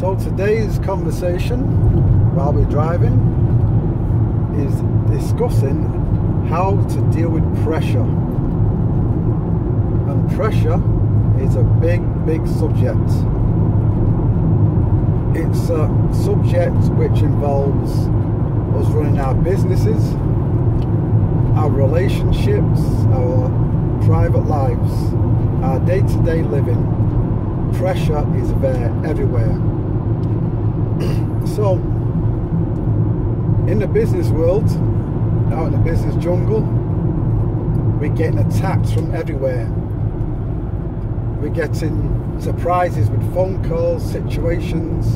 So today's conversation while we're driving is discussing how to deal with pressure. And pressure is a big subject. It's a subject which involves us running our businesses, our relationships, our private lives, our day-to-day living. Pressure is there everywhere. So, in the business world, out in the business jungle, we're getting attacked from everywhere. We're getting surprises with phone calls, situations.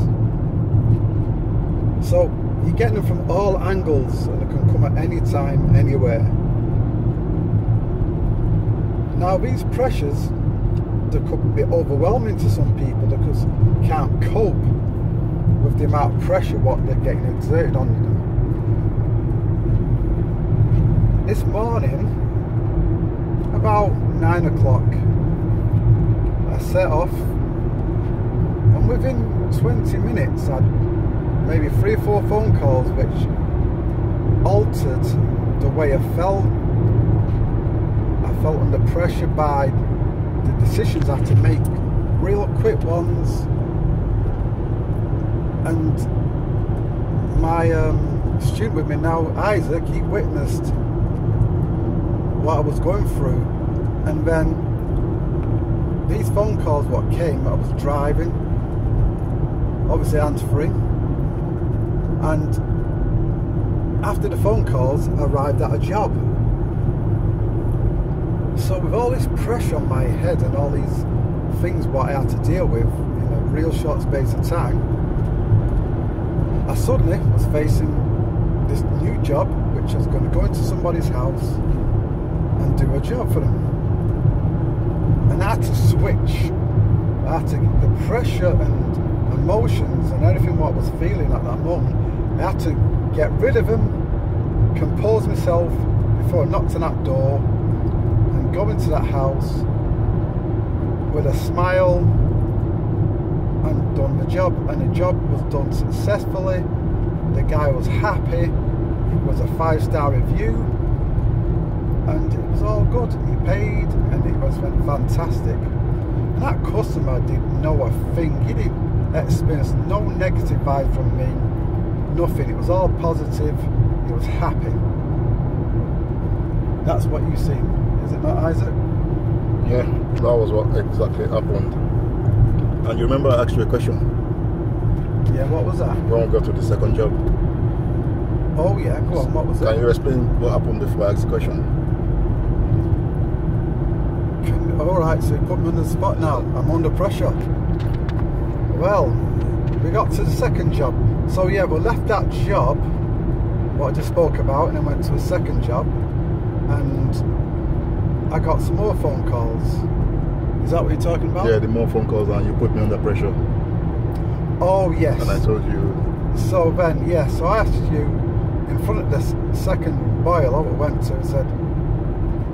So, you're getting them from all angles, and they can come at any time, anywhere. Now, these pressures, they could be overwhelming to some people because they can't cope with the amount of pressure what they're getting exerted on them. This morning, about 9 o'clock, I set off, and within 20 minutes I had maybe 3 or 4 phone calls which altered the way I felt. I felt under pressure by the decisions I had to make, real quick ones. And my student with me now, Isaac, he witnessed what I was going through. And then these phone calls what came, I was driving, obviously hands-free, and after the phone calls I arrived at a job. So with all this pressure on my head and all these things what I had to deal with in a real short space of time, I suddenly was facing this new job which was going to go into somebody's house and do a job for them. And I had to switch. I had to, the pressure and emotions and everything what I was feeling at that moment, I had to get rid of them, compose myself before I knocked on that door, and go into that house with a smile and done the job. And the job was done successfully. The guy was happy. It was a 5-star review, and it was all good. He paid, and it was fantastic. And that customer didn't know a thing. He didn't experience no negative vibe from me, nothing. It was all positive. He was happy. That's what you see, is it not, Isaac? Yeah, that was what exactly happened. And you remember I asked you a question? Yeah, what was that? When we got to the second job. Oh yeah, go on, what was that? Can you explain what happened before I asked the question? Alright, so you put me on the spot now. I'm under pressure. Well, we got to the second job. So yeah, we left that job, what I just spoke about, and then went to a second job. And I got some more phone calls. Is that what you're talking about? Yeah, the more phone calls, and you put me under pressure. Oh yes. And I told you. So then, yeah, so I asked you in front of this second boil I went to and said,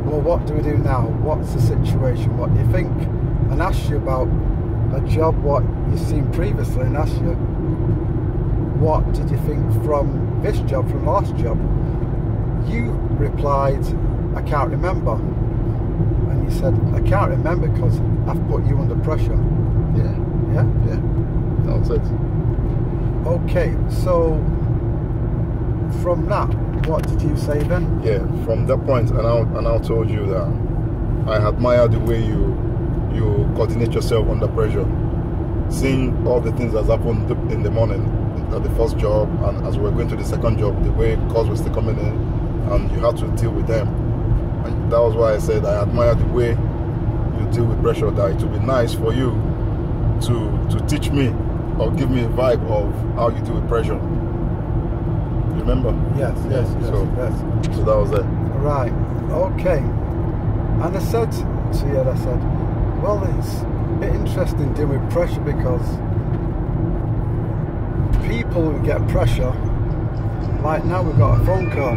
well, what do we do now? What's the situation? What do you think? And asked you about a job what you've seen previously, and asked you, what did you think from this job, from the last job? You replied, I can't remember. And you said, I can't remember because I've put you under pressure. Yeah. Yeah? Yeah. That was it. Okay, so from that, what did you say then? Yeah, from that point, and I told you that I admire the way you coordinate yourself under pressure. Seeing all the things that's happened in the morning at the first job, and as we were going to the second job, the way calls were still coming in, and you had to deal with them. And that was why I said I admire the way you deal with pressure, that it would be nice for you to teach me or give me a vibe of how you deal with pressure. You remember? Yes. So that was it. Right, okay. And I said to you, I said, well, it's a bit interesting dealing with pressure because people who get pressure, like now we've got a phone call,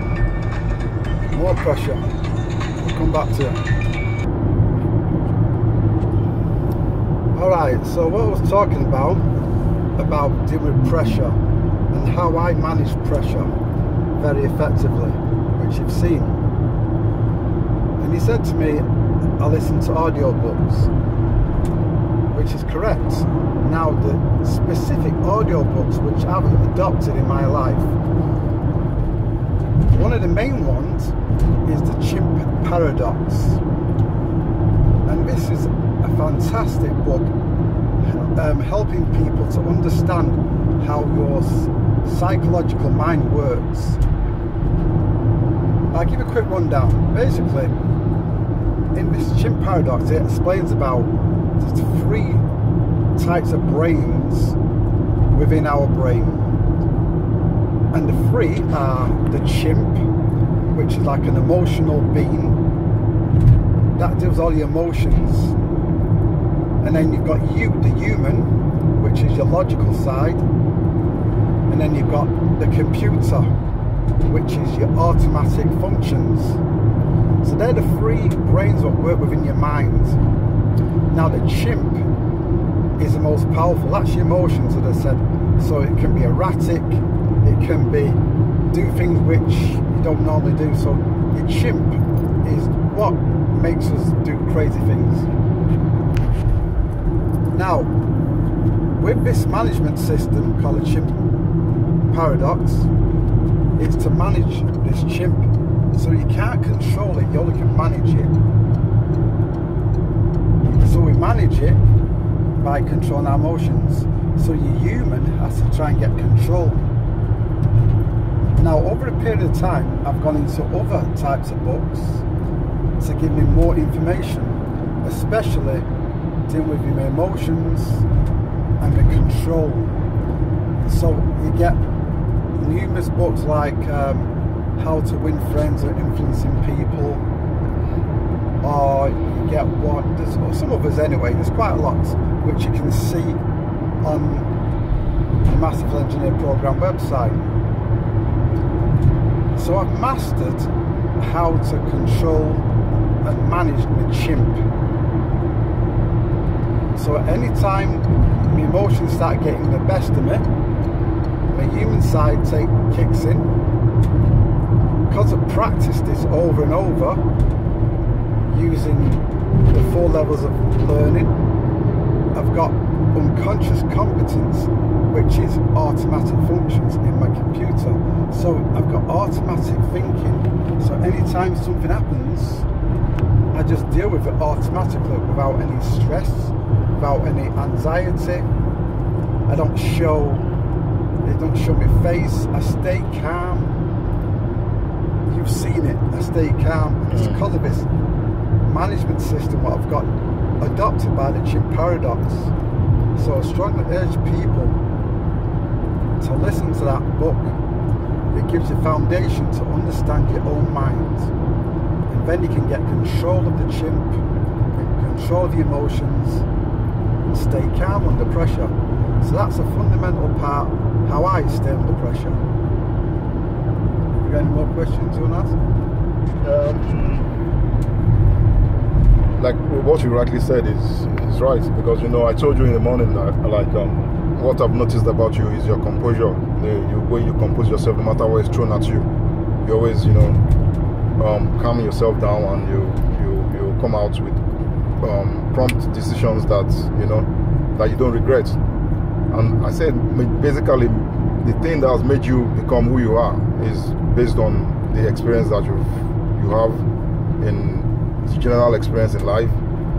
more pressure. We'll come back to it. Alright, so what I was talking about about dealing with pressure and how I manage pressure very effectively, which you've seen. And he said to me, I listen to audiobooks, which is correct. Now, the specific audiobooks which I've adopted in my life, one of the main ones is the Chimp Paradox. And this is a fantastic book, helping people to understand how your psychological mind works. I'll give a quick rundown. Basically, in this Chimp Paradox, it explains about the 3 types of brains within our brain. And the 3 are the chimp, which is like an emotional being that deals all your emotions. And then you've got you, the human, which is your logical side. And then you've got the computer, which is your automatic functions. So they're the 3 brains that work within your mind. Now the chimp is the most powerful. That's your emotions, as I said. So it can be erratic, it can be do things which you don't normally do. So your chimp is what makes us do crazy things. Now, with this management system called a Chimp Paradox, it's to manage this chimp. So you can't control it, you only can manage it. So we manage it by controlling our emotions. So your human has to try and get control. Now, over a period of time, I've gone into other types of books to give me more information, especially dealing with your emotions and the control. So you get numerous books like How to Win Friends or Influencing People, or you get one, there's some others anyway, there's quite a lot which you can see on the Masterful Engineer Programme website. So I've mastered how to control and manage the chimp. So at any time my emotions start getting the best of me, my human side kicks in. Because I've practiced this over and over, using the 4 levels of learning, I've got unconscious competence, which is automatic functions in my computer. So I've got automatic thinking. So anytime something happens, I just deal with it automatically without any stress, without any anxiety. It don't show my face. I stay calm. You've seen it. I stay calm. It's because of this management system what I've got adopted by the Chimp Paradox. So I strongly urge people to listen to that book. It gives you a foundation to understand your own mind, and then you can get control of the chimp, control the emotions, and stay calm under pressure. So that's a fundamental part how I stay under pressure. Have you got any more questions you want to ask? Like what you rightly said is right, because I told you in the morning that what I've noticed about you is your composure. The way you compose yourself, no matter what is thrown at you, you always calm yourself down, and you come out with prompt decisions that that you don't regret. And I said basically the thing that has made you become who you are is based on the experience that you have in the general experience in life,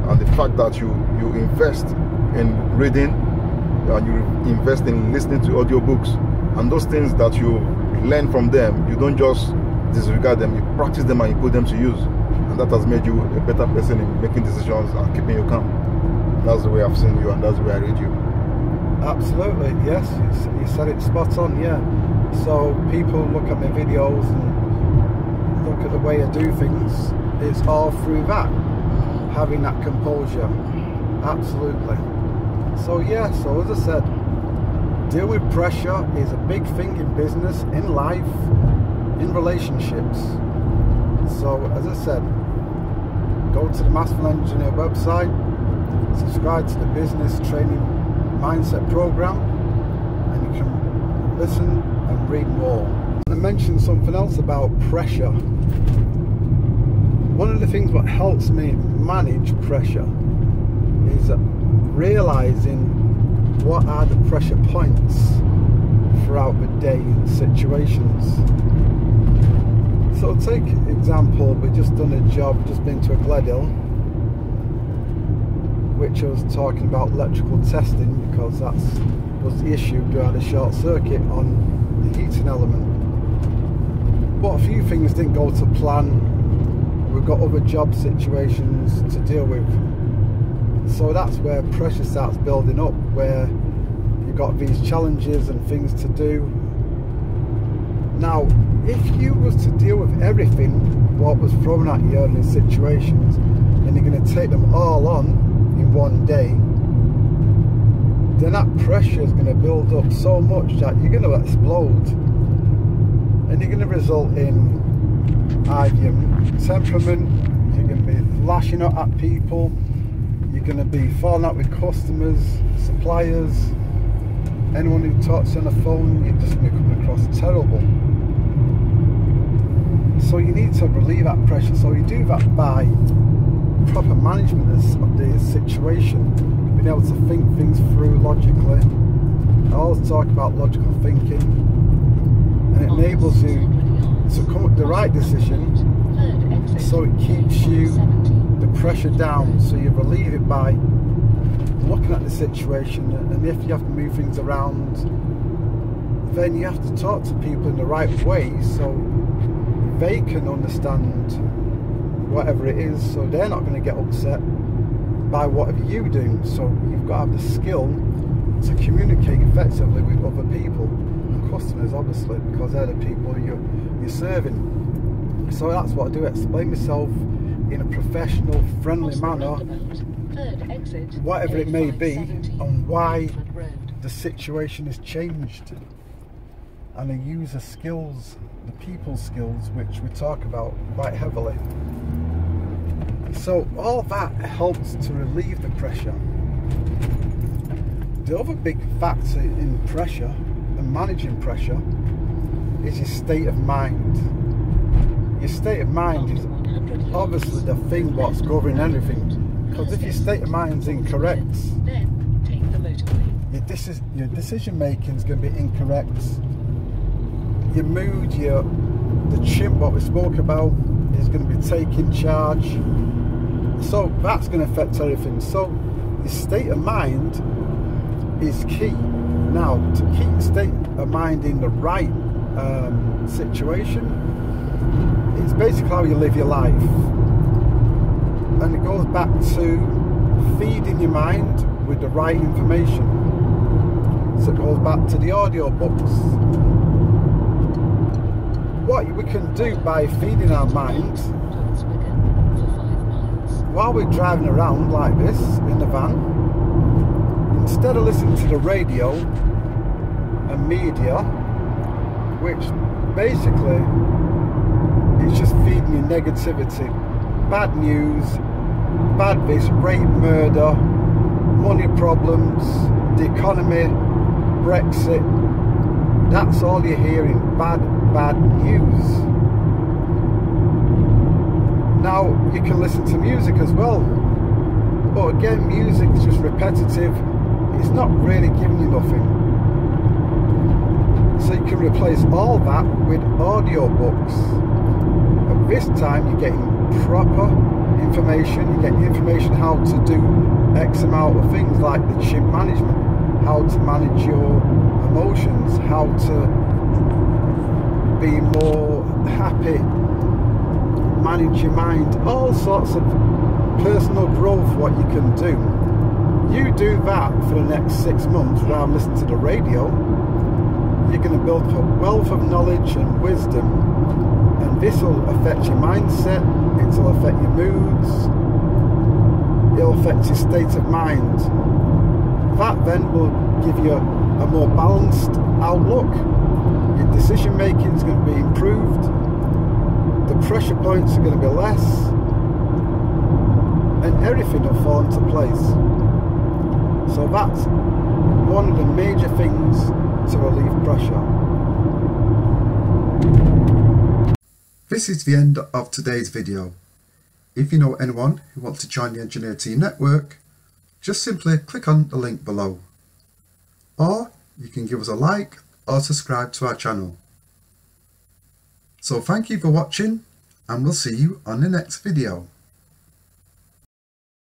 and the fact that you invest in reading and you invest in listening to audiobooks, and those things that you learn from them, you don't just disregard them, you practice them and you put them to use, and that has made you a better person in making decisions and keeping you calm. That's the way I've seen you, and that's the way I read you. Absolutely, yes, you said it spot on, yeah. So people look at my videos and look at the way I do things, it's all through that, having that composure. Absolutely. So yeah, so as I said, deal with pressure is a big thing in business, in life, in relationships. So as I said, go to the Masterful Engineer website, subscribe to the business training mindset program, and you can listen and read more. I mentioned something else about pressure. One of the things that helps me manage pressure is realising what are the pressure points throughout the day and situations. So take example, we've just done a job, just been to a Gledhill, which I was talking about electrical testing, because that was the issue. We had a short circuit on the heating element. But a few things didn't go to plan. We've got other job situations to deal with. So that's where pressure starts building up, where you've got these challenges and things to do. Now, if you was to deal with everything what was thrown at you in these situations, and you're going to take them all on in one day, then that pressure is going to build up so much that you're going to explode, and you're going to result in either temperament, you're going to be lashing out at people, you're going to be falling out with customers, suppliers, anyone who talks on the phone, you're just going to come across terrible. So you need to relieve that pressure. So you do that by proper management of the situation, being able to think things through logically. I always talk about logical thinking, and it enables you to come up with the right decision, so it keeps you the pressure down, so you relieve it by looking at the situation. And if you have to move things around, then you have to talk to people in the right way so they can understand whatever it is, so they're not going to get upset by whatever you do. So you've got to have the skill to communicate effectively with other people and customers, obviously, because they're the people you're serving. So that's what I do, explain myself in a professional, friendly manner, whatever it may be, and why the situation has changed. And I use the skills, the people skills, which we talk about quite heavily. So all that helps to relieve the pressure. The other big factor in pressure and managing pressure is your state of mind. Your state of mind is obviously the thing what's governing everything. Because if your state of mind is incorrect, your decision making is going to be incorrect. Your mood, the chimp what we spoke about, is going to be taking charge. So that's going to affect everything. So your state of mind is key. Now, to keep the state of mind in the right situation, it's basically how you live your life. And it goes back to feeding your mind with the right information. So it goes back to the audio books. What we can do by feeding our mind, while we're driving around like this in the van, instead of listening to the radio and media, which basically is just feeding you negativity, bad news, bad this, rape, murder, money problems, the economy, Brexit. That's all you're hearing, bad news. Now, you can listen to music as well, but again, music is just repetitive. It's not really giving you nothing. So you can replace all that with audio books. At this time, you're getting proper information. You're getting information how to do X amount of things, like the chimp management, how to manage your emotions, how to be more happy, manage your mind, all sorts of personal growth what you can do. You do that for the next 6 months rather than listening to the radio, you're going to build up a wealth of knowledge and wisdom, and this will affect your mindset, it will affect your moods, it will affect your state of mind. That then will give you a more balanced outlook. Your decision making is going to be improved, the pressure points are going to be less, and everything will fall into place. So that's one of the major things pressure. This is the end of today's video. If you know anyone who wants to join the Engineer Team Network, just simply click on the link below. Or you can give us a like or subscribe to our channel. So thank you for watching, and we'll see you on the next video.